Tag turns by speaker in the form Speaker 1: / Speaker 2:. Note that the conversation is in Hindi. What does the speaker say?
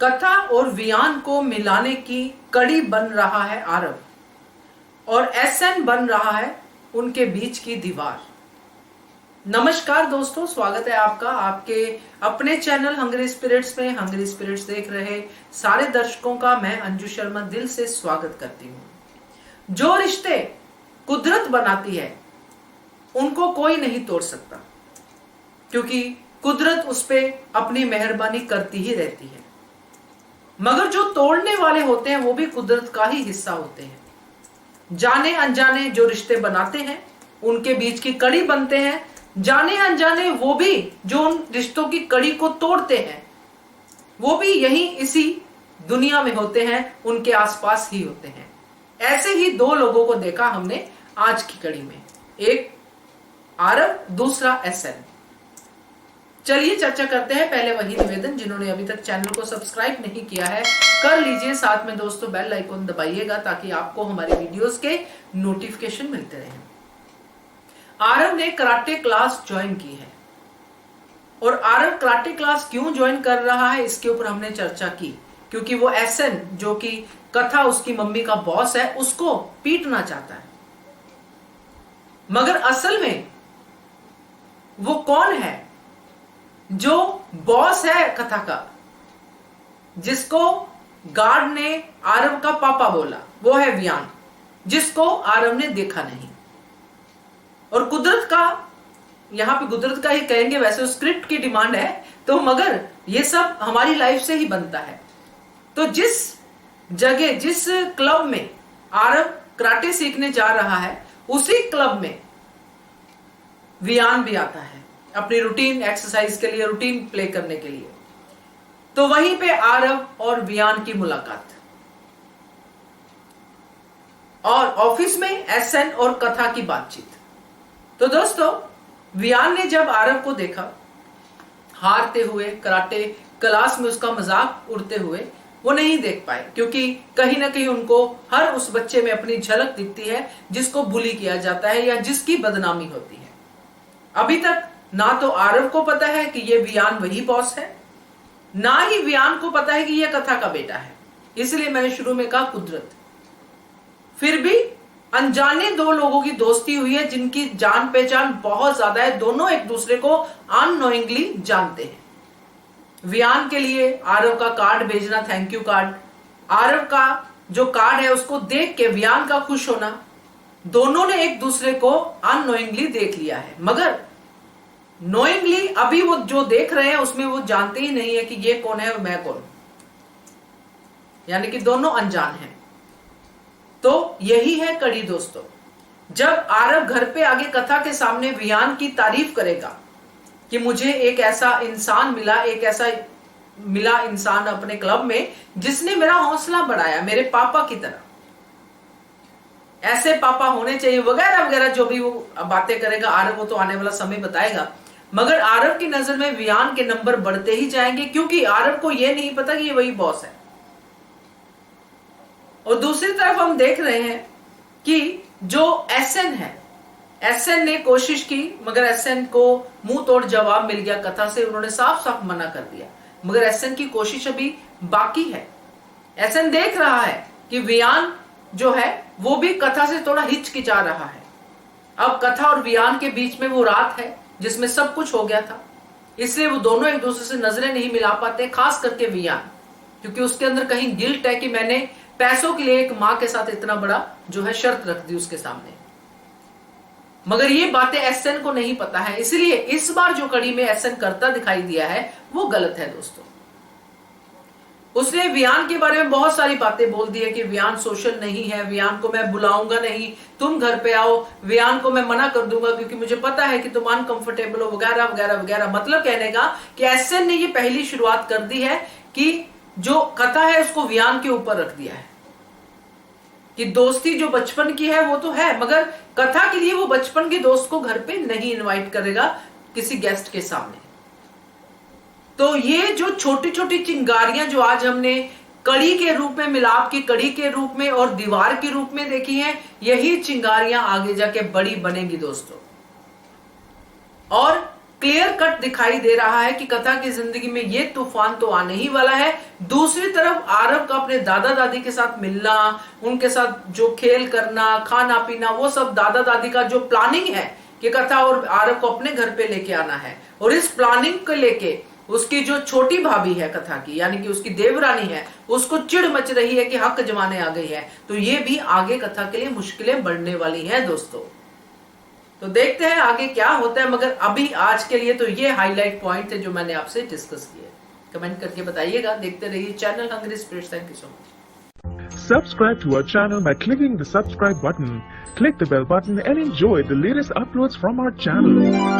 Speaker 1: कथा और वियान को मिलाने की कड़ी बन रहा है आरव, और एसएन बन रहा है उनके बीच की दीवार। नमस्कार दोस्तों, स्वागत है आपका आपके अपने चैनल हंग्री स्पिरिट्स में। हंग्री स्पिरिट्स देख रहे सारे दर्शकों का मैं अंजू शर्मा दिल से स्वागत करती हूं। जो रिश्ते कुदरत बनाती है उनको कोई नहीं तोड़ सकता, क्योंकि कुदरत उस पे अपनी मेहरबानी करती ही रहती है। मगर जो तोड़ने वाले होते हैं वो भी कुदरत का ही हिस्सा होते हैं। जाने अनजाने जो रिश्ते बनाते हैं उनके बीच की कड़ी बनते हैं, जाने अनजाने वो भी जो उन रिश्तों की कड़ी को तोड़ते हैं वो भी यही इसी दुनिया में होते हैं, उनके आसपास ही होते हैं। ऐसे ही दो लोगों को देखा हमने आज की कड़ी में, एक आरव, दूसरा एसएन। चलिए चर्चा करते हैं। पहले वही निवेदन, जिन्होंने अभी तक चैनल को सब्सक्राइब नहीं किया है कर लीजिए, साथ में दोस्तों बेल आइकन दबाइएगा ताकि आपको हमारे वीडियोस के नोटिफिकेशन मिलते रहें। आरव ने कराटे क्लास ज्वाइन की है, और आरव कराटे क्लास क्यों ज्वाइन कर रहा है इसके ऊपर हमने चर्चा की, क्योंकि वो एसएन जो कि कथा उसकी मम्मी का बॉस है उसको पीटना चाहता है। मगर असल में वो कौन है? जो बॉस है कथा का, जिसको गार्ड ने आरव का पापा बोला, वो है वियान, जिसको आरव ने देखा नहीं। और कुदरत का, यहां पे कुदरत का ही कहेंगे, वैसे स्क्रिप्ट की डिमांड है तो, मगर ये सब हमारी लाइफ से ही बनता है। तो जिस जगह, जिस क्लब में आरव कराटे सीखने जा रहा है, उसी क्लब में वियान भी आता है अपनी रूटीन एक्सरसाइज के लिए, रूटीन प्ले करने के लिए। तो वहीं पे आरव और वियान की मुलाकात, और ऑफिस में एसएन और कथा की बातचीत। तो दोस्तों, वियान ने जब आरव को देखा हारते हुए, कराटे क्लास में उसका मजाक उड़ते हुए, वो नहीं देख पाए, क्योंकि कहीं ना कहीं उनको हर उस बच्चे में अपनी झलक दिखती है जिसको बुली किया जाता है या जिसकी बदनामी होती है। अभी तक ना तो आरव को पता है कि ये वियान वही बॉस है, ना ही वियान को पता है कि ये कथा का बेटा है। इसलिए मैंने शुरू में कहा कुदरत। फिर भी अनजाने दो लोगों की दोस्ती हुई है जिनकी जान पहचान बहुत ज्यादा है, दोनों एक दूसरे को अननोइंगली जानते हैं। वियान के लिए आरव का कार्ड भेजना, थैंक यू कार्ड, आरव का जो कार्ड है उसको देख के वियान का खुश होना, दोनों ने एक दूसरे को अननोइंगली देख लिया है। मगर नोइंगली अभी वो जो देख रहे हैं उसमें वो जानते ही नहीं है कि ये कौन है और मैं कौन, यानी कि दोनों अनजान हैं। तो यही है कड़ी दोस्तों। जब आरव घर पे आगे कथा के सामने वियान की तारीफ करेगा कि मुझे एक ऐसा इंसान मिला, एक ऐसा मिला इंसान अपने क्लब में जिसने मेरा हौसला बढ़ाया, मेरे पापा की तरह, ऐसे पापा होने चाहिए, वगैरह वगैरह जो भी वो बातें करेगा आरव, वो तो आने वाला समय बताएगा। मगर आरव की नजर में वियान के नंबर बढ़ते ही जाएंगे, क्योंकि आरव को यह नहीं पता कि ये वही बॉस है। और दूसरी तरफ हम देख रहे हैं कि जो एसएन है, एसएन ने कोशिश की, मगर एसएन को मुंह तोड़ जवाब मिल गया कथा से, उन्होंने साफ साफ मना कर दिया। मगर एसएन की कोशिश अभी बाकी है। एसएन देख रहा है कि वियान जो है वो भी कथा से थोड़ा हिचकिचा रहा है। अब कथा और वियान के बीच में वो रात है जिसमें सब कुछ हो गया था, इसलिए वो दोनों एक दूसरे से नजरें नहीं मिला पाते, खास करके वियान, क्योंकि उसके अंदर कहीं गिल्ट है कि मैंने पैसों के लिए एक मां के साथ इतना बड़ा जो है शर्त रख दी उसके सामने। मगर ये बातें एसएन को नहीं पता है, इसलिए इस बार जो कड़ी में एसएन करता दिखाई दिया है वो गलत है दोस्तों। उसने वियान के बारे में बहुत सारी बातें बोल दी है कि वियान सोशल नहीं है, वियान को मैं बुलाऊंगा नहीं, तुम घर पे आओ, वियान को मैं मना कर दूंगा क्योंकि मुझे पता है कि तुम अनकंफर्टेबल हो, वगैरह वगैरह वगैरह। मतलब कहने का कि एसएन ने ये पहली शुरुआत कर दी है कि जो कथा है उसको वियान के ऊपर रख दिया है कि दोस्ती जो बचपन की है वो तो है, मगर कथा के लिए वो बचपन के दोस्त को घर पे नहीं इनवाइट करेगा किसी गेस्ट के सामने। तो ये जो छोटी छोटी चिंगारियां जो आज हमने कड़ी के रूप में, मिलाप की कड़ी के रूप में और दीवार के रूप में देखी हैं, यही चिंगारियां आगे जाके बड़ी बनेगी दोस्तों। और क्लियर कट दिखाई दे रहा है कि कथा की जिंदगी में ये तूफान तो आने ही वाला है। दूसरी तरफ आरव का अपने दादा दादी के साथ मिलना, उनके साथ जो खेल करना, खाना पीना, वो सब दादा दादी का जो प्लानिंग है कि कथा और आरव को अपने घर पे लेके आना है, और इस प्लानिंग को लेके उसकी जो छोटी भाभी है कथा की, यानी कि उसकी देवरानी है, उसको चिढ़ मच रही है कि हक जमाने आ गई है। तो ये भी आगे कथा के लिए मुश्किलें बढ़ने वाली हैं दोस्तों। तो देखते हैं आगे क्या होता है, मगर अभी आज के लिए तो ये हाईलाइट पॉइंट थे जो मैंने आपसे डिस्कस किए। कमेंट करके बताइएगा। देखते रहिए channel hungry spirits. Thank you so much.
Speaker 2: Subscribe to our channel by clicking the subscribe button. Click the bell button and enjoy the latest uploads from our channel.